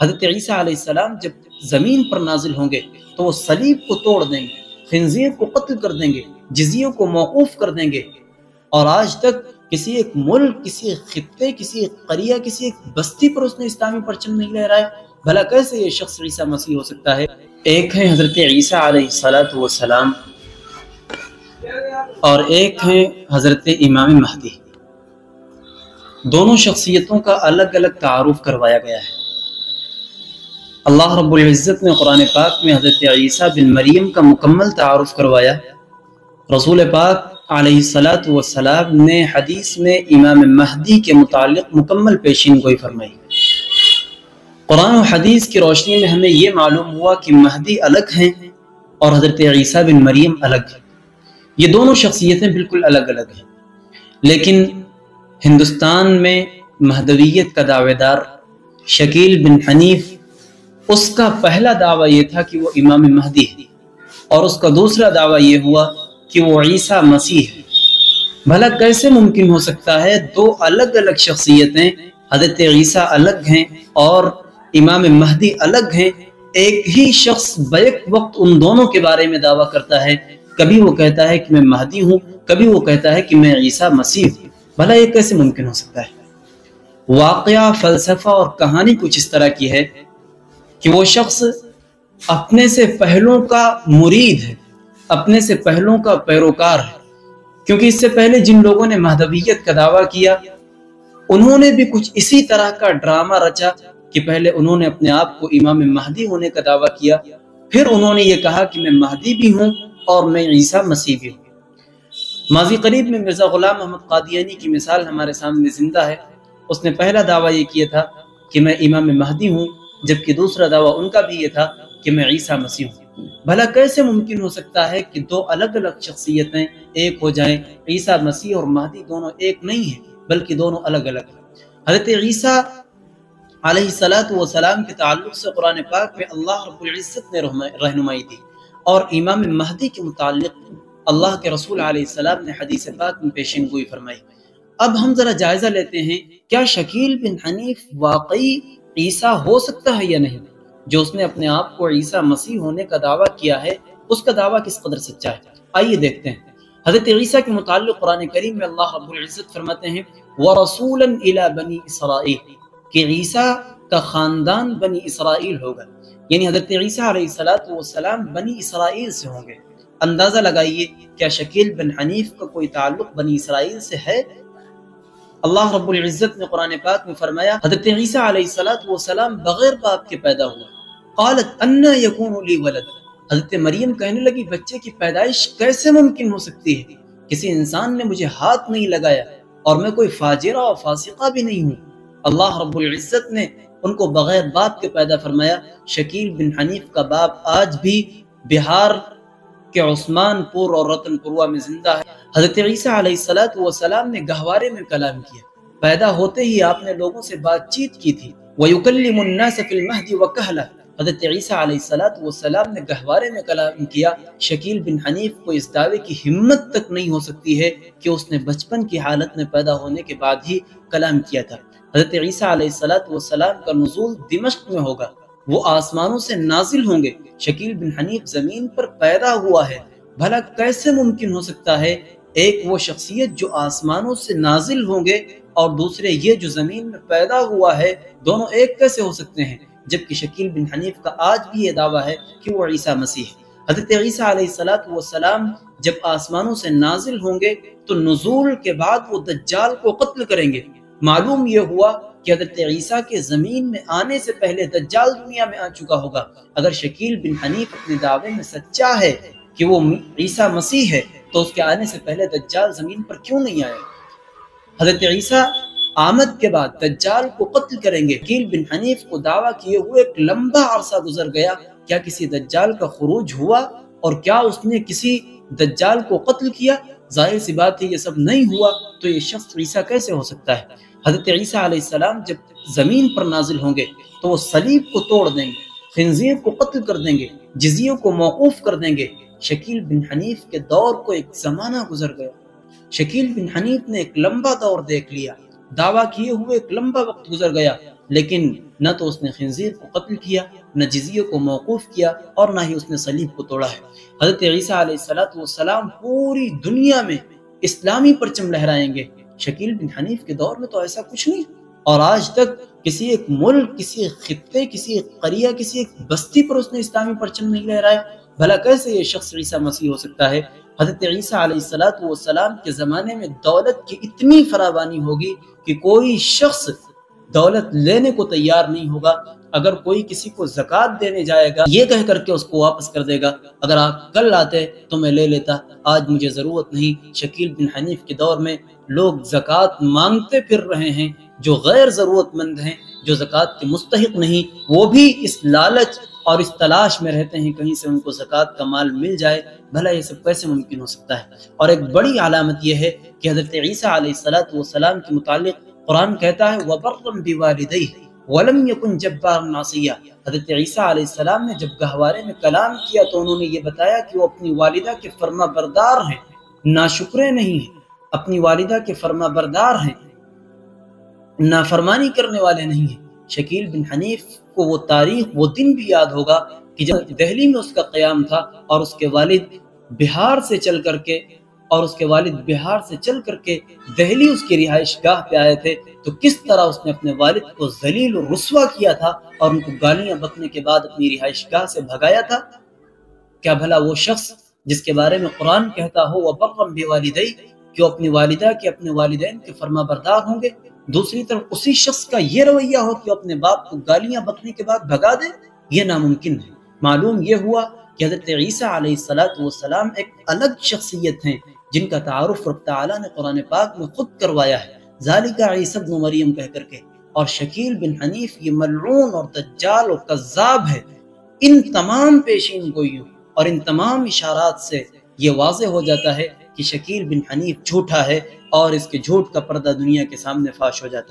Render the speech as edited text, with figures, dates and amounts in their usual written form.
حضرت عیسیٰ علیہ السلام جب زمین پر نازل ہوں گے تو وہ صلیب کو توڑ دیں گے، خنزیر کو قتل کر دیں گے، جزیوں کو موقوف کر دیں گے، اور آج تک کسی ایک ملک، کسی ایک خطے، کسی ایک قریہ، کسی ایک بستی پر اس نے اسلامی پرچم نہیں لہرایا۔ بھلا کیسے یہ شخص عیسیٰ مسیح ہو سکتا ہے؟ ایک ہے حضرت عیسیٰ علیہ السلام اور ایک ہے حضرت امام مہدی۔ دونوں شخصیتوں کا الگ الگ تعارف کروایا گیا ہے۔ اللہ رب العزت نے قرآن پاک میں حضرت عیسیٰ بن مریم کا مکمل تعارف کروایا۔ رسول پاک علیہ السلام نے حدیث میں امام مہدی کے متعلق مکمل پیشین گوئی فرمائی۔ قرآن و حدیث کی روشنی میں ہمیں یہ معلوم ہوا کہ مہدی الگ ہیں اور حضرت عیسیٰ بن مریم الگ ہیں۔ یہ دونوں شخصیتیں بالکل الگ الگ ہیں، لیکن ہندوستان میں مہدویت کا دعوے دار شکیل بن حنیف، اس کا پہلا دعویٰ یہ تھا کہ وہ امام مہدی ہے، اور اس کا دوسرا دعویٰ یہ ہوا کہ وہ عیسیٰ مسیح ہے۔ بھلا کیسے ممکن ہو سکتا ہے دو الگ الگ شخصیتیں، حضرت عیسیٰ الگ ہیں اور امام مہدی الگ ہیں، ایک ہی شخص بیک وقت ان دونوں کے بارے میں دعویٰ کرتا ہے؟ کبھی وہ کہتا ہے کہ میں مہدی ہوں، کبھی وہ کہتا ہے کہ میں عیسیٰ مسیح ہوں۔ بھلا یہ کیسے ممکن ہو سکتا ہے؟ واقعہ، فلسفہ اور کہانی کچھ اس طرح کی ہے کہ وہ شخص اپنے سے پہلوں کا مرید ہے، اپنے سے پہلوں کا پیروکار ہے، کیونکہ اس سے پہلے جن لوگوں نے مہدویت کا دعویٰ کیا انہوں نے بھی کچھ اسی طرح کا ڈرامہ رچا کہ پہلے انہوں نے اپنے آپ کو امام مہدی ہونے کا دعویٰ کیا، پھر انہوں نے یہ کہا کہ میں مہدی بھی ہوں اور میں عیسیٰ مسیح بھی ہوں۔ ماضی قریب میں مرزا غلام محمد قادیانی کی مثال ہمارے سامنے زندہ ہے۔ اس نے پہلا دعویٰ یہ کیا تھا کہ میں امام مہدی ہوں، جبکہ دوسرا دعویٰ ان کا بھی یہ تھا کہ میں عیسیٰ مسیح ہوں۔ بھلا کیسے ممکن ہو سکتا ہے کہ دو الگ الگ شخصیتیں ایک ہو جائیں؟ عیسیٰ مسیح اور مہدی دونوں ایک نہیں ہیں، بلکہ دونوں الگ الگ ہیں۔ حضرت عیسیٰ علیہ السلام کے تعلق سے قرآن پاک میں اللہ رب العزت نے رہنمائی دی، اور امام مہدی کے متعلق اللہ کے رسول علیہ السلام نے حدیث پاک میں پیشین گوئی فرمائی۔ اب ہم ذرا جائزہ لیتے ہیں، کیا شکیل بن حنیف واقعی عیسیٰ ہو سکتا ہے یا نہیں؟ جو اس نے اپنے آپ کو عیسیٰ مسیح ہونے کا دعویٰ کیا ہے، اس کا دعویٰ کس قدر سچا ہے؟ آئیے دیکھتے ہیں۔ حضرت عیسیٰ کے متعلق قرآن کریم میں اللہ رب العزت فرماتے ہیں وَرَسُولًا إِلَى بَنِي إِسْرَائِيلَ، کہ عیسیٰ کا خاندان بنی اسرائیل ہوگا، یعنی حضرت عیسیٰ علیہ السلام بنی اسرائیل سے ہوں گے۔ اندازہ لگائیے، کیا شکیل بن حنیف کا کوئی تعلق بنی اسرائیل سے ہے؟ اللہ رب العزت نے قرآن پاک میں فرمایا حضرت عیسیٰ علیہ السلام بغیر باپ کے پیدا ہوئے۔ قالت انا یکون لی ولد، حضرت مریم کہنے لگی بچے کی پیدائش کیسے ممکن ہو سکتی ہے؟ کسی انسان نے مجھے ہاتھ نہیں لگایا، اور میں کوئی فاجرہ اور فاسقہ بھی نہیں ہوں۔ اللہ رب العزت نے ان کو بغیر باپ کے پیدا فرمایا۔ شکیل بن حنیف کا باپ آج بھی بہار کے عثمان پور اور رتن پورہ میں زندہ ہے۔ حضرت عیسیٰ علیہ السلام نے گہوارے میں کلام کیا، پیدا ہوتے ہی آپ نے لوگوں سے بات چیت کی تھی۔ وَيُكَلِّمُ النَّاسَ فِي الْمَهْدِ وَكَهْلًا، حضرت عیسیٰ علیہ السلام نے گہوارے میں کلام کیا۔ شکیل بن حنیف کو اس دعوے کی ہمت تک نہیں ہو سکتی ہے کہ اس نے بچپن کی حالت میں پیدا ہونے کے بعد ہی کلام کیا تھا۔ حضرت عیسیٰ علیہ السلام کا نزول دمشق میں ہوگا، وہ آسمانوں سے نازل ہوں گے۔ شکیل بن حنیف زمین پر پیدا ہوا ہے۔ بھلا کیسے ممکن ہو سکتا ہے ایک وہ شخصیت جو آسمانوں سے نازل ہوں گے اور دوسرے یہ جو زمین میں پیدا ہوا ہے، دونوں ایک کیسے ہو سکتے ہیں؟ جبکہ شکیل بن حنیف کا آج بھی یہ دعویٰ ہے کہ وہ عیسیٰ مسیح ہے۔ حضرت عیسیٰ علیہ السلام جب آسمانوں سے نازل ہوں گے تو نزول کے بعد وہ دجال کو قتل کریں گے۔ معلوم یہ ہوا کہ حضرت عیسیٰ کے زمین میں آنے سے پہلے دجال دنیا میں آ چکا ہوگا۔ اگر شکیل بن حنیف اپنے دعوے میں سچا ہے کہ وہ عیسیٰ مسیح ہے تو اس کے آنے سے پہلے دجال زمین پر کیوں نہیں آیا؟ حضرت عیسیٰ آمد کے بعد دجال کو قتل کریں گے۔ شکیل بن حنیف کو دعویٰ کیے ہوئے ایک لمبا عرصہ گزر گیا، کیا کسی دجال کا خروج ہوا؟ اور کیا اس نے کسی دجال کو قتل کیا؟ ظاہر سی بات ہے یہ سب نہیں ہوا، تو یہ شخص عیسیٰ کیسے ہو سکتا ہے؟ حضرت عیسیٰ علیہ السلام جب زمین پر نازل ہوں گے تو وہ صلیب کو توڑ دیں گے، خنزیر کو قتل کر دیں گے، جزیوں کو موقوف کر دیں گے۔ شکیل بن حنیف کے دور کو ایک زمانہ گزر گیا، شکیل بن حنیف نے ایک لمبا دور دیکھ لیا، دعویٰ کیے ہوئے ایک لمبا وقت گزر گیا، لیکن نہ تو اس نے خنزیر کو قتل کیا، نہ جزیے کو موقوف کیا، اور نہ ہی اس نے صلیب کو توڑا ہے۔ حضرت عیسیٰ علیہ السلام پوری دنیا میں اسلامی پرچم لہرائیں گے۔ شکیل بن حنیف کے دور میں تو ایسا کچھ نہیں، اور آج تک کسی ایک ملک، کسی ایک خطے، کسی ایک قریہ، کسی ایک بستی پر اس نے اسلامی پرچم نہیں لہرایا۔ بھلا کیسے یہ شخص عیسیٰ مسیح ہو سکتا ہے؟ حضرت عیسیٰ علیہ السلام کے زمانے میں دولت کی اتنی فراوانی ہوگی کہ کوئی شخص دولت لینے کو تیار نہیں ہوگا۔ اگر کوئی کسی کو زکوٰۃ دینے جائے گا، یہ کہہ کر کے اس کو واپس کر دے گا، اگر آپ کل آتے تو میں لے لیتا، آج مجھے ضرورت نہیں۔ شکیل بن حنیف کے دور میں لوگ زکوٰۃ مانگتے پھر رہے ہیں، جو غیر ضرورت مند ہیں، جو زکوٰۃ کے مستحق نہیں، وہ بھی اس لالچ اور اس تلاش میں رہتے ہیں کہیں سے ان کو زکوٰۃ کا مال مل جائے۔ بھلا یہ سب کیسے ممکن ہو سکتا ہے؟ اور ایک بڑی علامت یہ ہے کہ حضرت عیسیٰ علیہ السلام کے متعلق قرآن کہتا ہے وَبَرًّا بِوَالِدَيْهِ وَلَمْ يَكُنْ جَبَّارًا عَصِيًّا۔ حضرت عیسیٰ علیہ السلام نے جب گہوارے میں کلام کیا تو انہوں نے یہ بتایا کہ وہ اپنی والدہ کے فرما بردار ہیں، ناشکرے نہیں ہیں، اپنی والدہ کے فرما بردار ہیں، نافرمانی کرنے والے نہیں ہیں۔ شکیل بن حنیف کو وہ تاریخ، وہ دن بھی یاد ہوگا کہ جب دہلی میں اس کا قیام تھا اور اس کے والد بہار سے چل کر کے دہلی اس کی رہائش گاہ پہ آئے تھے، تو کس طرح اس نے اپنے والد کو ذلیل و رسوا کیا تھا اور ان کو گالیاں بکنے کے بعد اپنی رہائش گاہ سے بھگایا تھا۔ کیا بھلا وہ شخص جس کے بارے میں قرآن کہتا ہو وَبَرًّا بِوَالِدَيْهِ کہ وہ اپنی والدہ کے، اپنے والدین کے فرما بردار ہوں گے، دوسری طرف اسی شخص کا یہ رویہ ہو کہ وہ اپنے باپ کو گالیاں بکنے کے بعد بھگا دے؟ یہ ناممکن ہے۔ معلوم یہ ہوا کہ حضرت عیسیٰ علیہ السلام ایک الگ شخصیت ہیں جن کا تعارف رب تعالیٰ نے قرآن پاک میں خود کروایا ہے، ذالک عیسی ابن مریم کہہ کر کے۔ اور شکیل بن حنیف یہ ملعون اور دجال اور کذاب ہے۔ ان تمام پیشین گوئیوں اور ان تمام اشارات سے یہ واضح ہو جاتا ہے کہ شکیل بن حنیف جھوٹا ہے، اور اس کے جھوٹ کا پردہ دنیا کے سامنے فاش ہو جاتا ہے۔